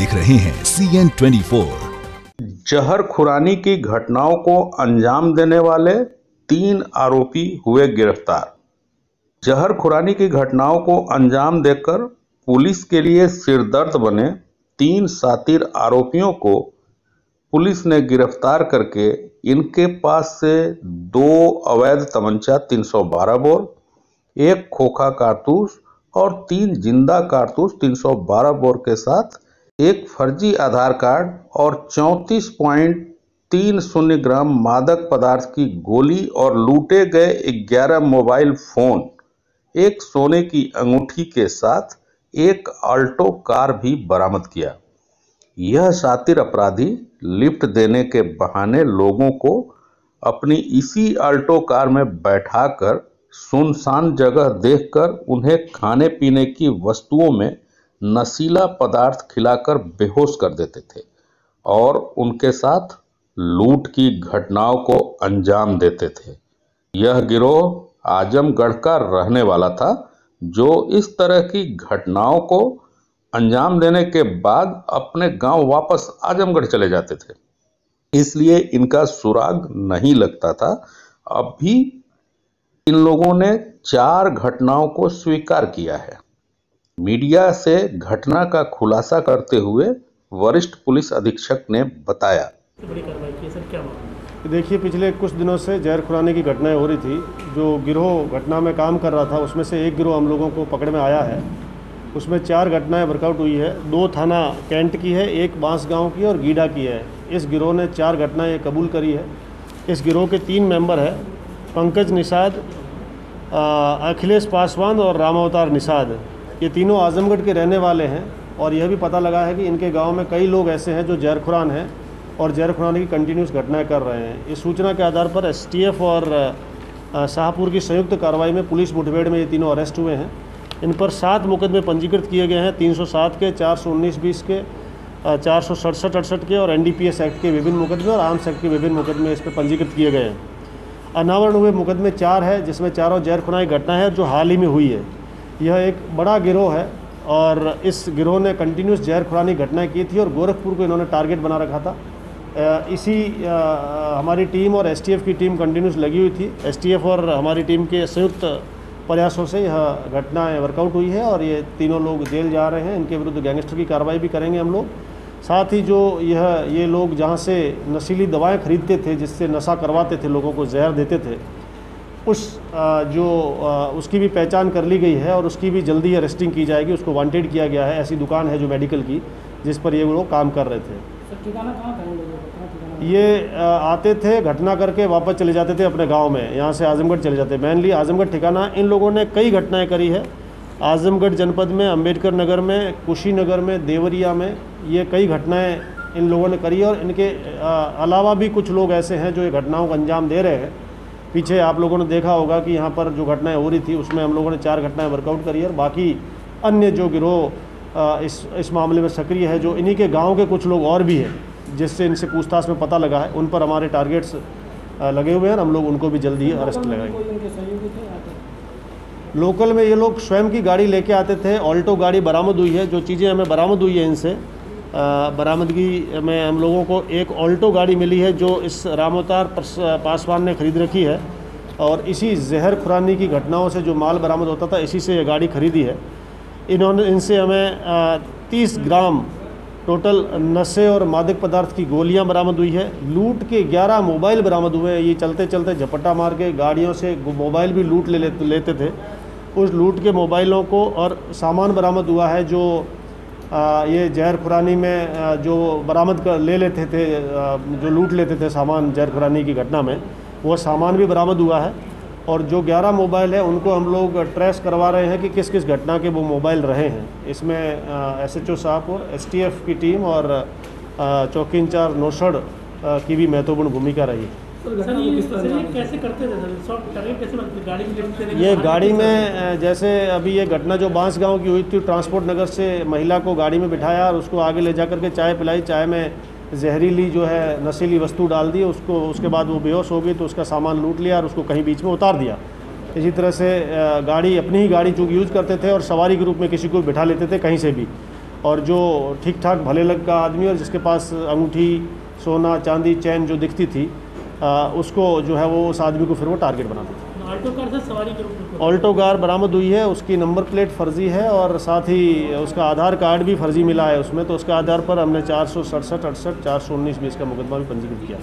देख रहे हैं CN24। जहर खुरानी की घटनाओं को अंजाम देने वाले 3 आरोपी हुए गिरफ्तार। जहर खुरानी की घटनाओं को अंजाम देकर पुलिस के लिए सिरदर्द बने 3 शातिर आरोपियों को पुलिस ने गिरफ्तार करके इनके पास से 2 अवैध तमंचा 312 बोर, 1 खोखा कारतूस और 3 जिंदा कारतूस 312 बोर के साथ एक फर्जी आधार कार्ड और 34.30 ग्राम मादक पदार्थ की गोली और लूटे गए 11 मोबाइल फोन, एक सोने की अंगूठी के साथ एक अल्टो कार भी बरामद किया। यह शातिर अपराधी लिफ्ट देने के बहाने लोगों को अपनी इसी अल्टो कार में बैठाकर सुनसान जगह देखकर उन्हें खाने पीने की वस्तुओं में नशीला पदार्थ खिलाकर बेहोश कर देते थे और उनके साथ लूट की घटनाओं को अंजाम देते थे। यह गिरोह आजमगढ़ का रहने वाला था, जो इस तरह की घटनाओं को अंजाम देने के बाद अपने गांव वापस आजमगढ़ चले जाते थे, इसलिए इनका सुराग नहीं लगता था। अब भी इन लोगों ने 4 घटनाओं को स्वीकार किया है। मीडिया से घटना का खुलासा करते हुए वरिष्ठ पुलिस अधीक्षक ने बताया, बड़ी कार्रवाई की सर, क्या मामला? देखिए, पिछले कुछ दिनों से जहर खुरानी की घटनाएं हो रही थी। जो गिरोह घटना में काम कर रहा था उसमें से एक गिरोह हम लोगों को पकड़ में आया है। उसमें 4 घटनाएं वर्कआउट हुई है। 2 थाना कैंट की है, 1 बांसगांव की और गीडा की है। इस गिरोह ने 4 घटनाएं कबूल करी है। इस गिरोह के 3 मेंबर हैं, पंकज निषाद, अखिलेश पासवान और रामावतार निषाद। ये तीनों आजमगढ़ के रहने वाले हैं और यह भी पता लगा है कि इनके गांव में कई लोग ऐसे हैं जो जहर खुरान हैं और जहर खुरानी की कंटिन्यूस घटनाएं कर रहे हैं। इस सूचना के आधार पर STF और शाहपुर की संयुक्त कार्रवाई में पुलिस मुठभेड़ में ये तीनों अरेस्ट हुए हैं। इन पर 7 मुकदमे पंजीकृत किए गए हैं, 307 के, 419-20 के, 467-68 के और NDPS एक्ट के विभिन्न मुकदमे और आर्म्स एक्ट के विभिन्न मुकदमे इस पर पंजीकृत किए गए हैं। अनावरण हुए मुकदमे 4 है, जिसमें चारों जहर खुरानी घटना है जो हाल ही में हुई है। यह एक बड़ा गिरोह है और इस गिरोह ने कंटिन्यूस जहर खुरानी घटनाएं की थी और गोरखपुर को इन्होंने टारगेट बना रखा था। हमारी टीम और STF की टीम कंटिन्यूस लगी हुई थी। STF और हमारी टीम के संयुक्त प्रयासों से यह घटनाएं वर्कआउट हुई है और ये तीनों लोग जेल जा रहे हैं। इनके विरुद्ध गैंगस्टर की कार्रवाई भी करेंगे हम लोग। साथ ही जो ये लोग जहाँ से नशीली दवाएं खरीदते थे, जिससे नशा करवाते थे, लोगों को जहर देते थे, उसकी भी पहचान कर ली गई है और उसकी भी जल्दी अरेस्टिंग की जाएगी। उसको वांटेड किया गया है। ऐसी दुकान है जो मेडिकल की, जिस पर ये लोग काम कर रहे थे। ठिकाना कहाँ था? ये आते थे, घटना करके वापस चले जाते थे अपने गांव में। यहाँ से आजमगढ़ चले जाते। मेनली आजमगढ़ ठिकाना इन लोगों ने कई घटनाएं करी है। आजमगढ़ जनपद में, अम्बेडकर नगर में, कुशीनगर में, देवरिया में ये कई घटनाएं इन लोगों ने करी है और इनके अलावा भी कुछ लोग ऐसे हैं जो ये घटनाओं को अंजाम दे रहे हैं। पीछे आप लोगों ने देखा होगा कि यहाँ पर जो घटनाएं हो रही थी उसमें हम लोगों ने 4 घटनाएं वर्कआउट करी है और बाकी अन्य जो गिरोह इस मामले में सक्रिय है, जो इन्हीं के गांव के कुछ लोग और भी हैं जिससे इनसे पूछताछ में पता लगा है, उन पर हमारे टारगेट्स लगे हुए हैं। हम लोग उनको भी जल्दी ही अरेस्ट लगाएंगे। लोकल में ये लोग स्वयं की गाड़ी लेके आते थे। ऑल्टो गाड़ी बरामद हुई है। जो चीज़ें हमें बरामद हुई है इनसे, बरामदगी में हम लोगों को एक ऑल्टो गाड़ी मिली है जो इस रामावतार पासवान ने खरीद रखी है और इसी जहर खुरानी की घटनाओं से जो माल बरामद होता था, इसी से ये गाड़ी खरीदी है। इनसे हमें 30 ग्राम टोटल नशे और मादक पदार्थ की गोलियां बरामद हुई है। लूट के 11 मोबाइल बरामद हुए हैं। ये चलते चलते झपट्टा मार के गाड़ियों से मोबाइल भी लूट लेते थे। उस लूट के मोबाइलों को और सामान बरामद हुआ है जो ये जहर खुरानी में जो बरामद कर ले लेते थे, जो लूट लेते थे सामान जहर खुरानी की घटना में, वो सामान भी बरामद हुआ है। और जो 11 मोबाइल है उनको हम लोग ट्रेस करवा रहे हैं कि किस किस घटना के वो मोबाइल रहे हैं। इसमें SHO साहब और STF की टीम और चौकी इंचार्ज नौशड़ की भी महत्वपूर्ण भूमिका रही। कैसे करते थे ये गाड़ी में, जैसे अभी ये घटना जो बांसगांव की हुई थी, ट्रांसपोर्ट नगर से महिला को गाड़ी में बिठाया और उसको आगे ले जाकर के चाय पिलाई। चाय में जहरीली जो है नशीली वस्तु डाल दी उसको। उसके बाद वो बेहोश हो गई तो उसका सामान लूट लिया और उसको कहीं बीच में उतार दिया। इसी तरह से गाड़ी, अपनी ही गाड़ी चूँकि यूज़ करते थे और सवारी के रूप में किसी को बिठा लेते थे कहीं से भी, और जो ठीक ठाक भले लग का आदमी और जिसके पास अंगूठी, सोना, चांदी, चैन जो दिखती थी उसको जो है वो उस आदमी को फिर वो टारगेट बनाते थे। ऑल्टो कार से सवारी के ऑल्टो कार बरामद हुई है, उसकी नंबर प्लेट फर्जी है और साथ ही उसका आधार कार्ड भी फर्जी मिला है उसमें, तो उसके आधार पर हमने 467, 68, 419 भी इसका मुकदमा भी पंजीकृत किया।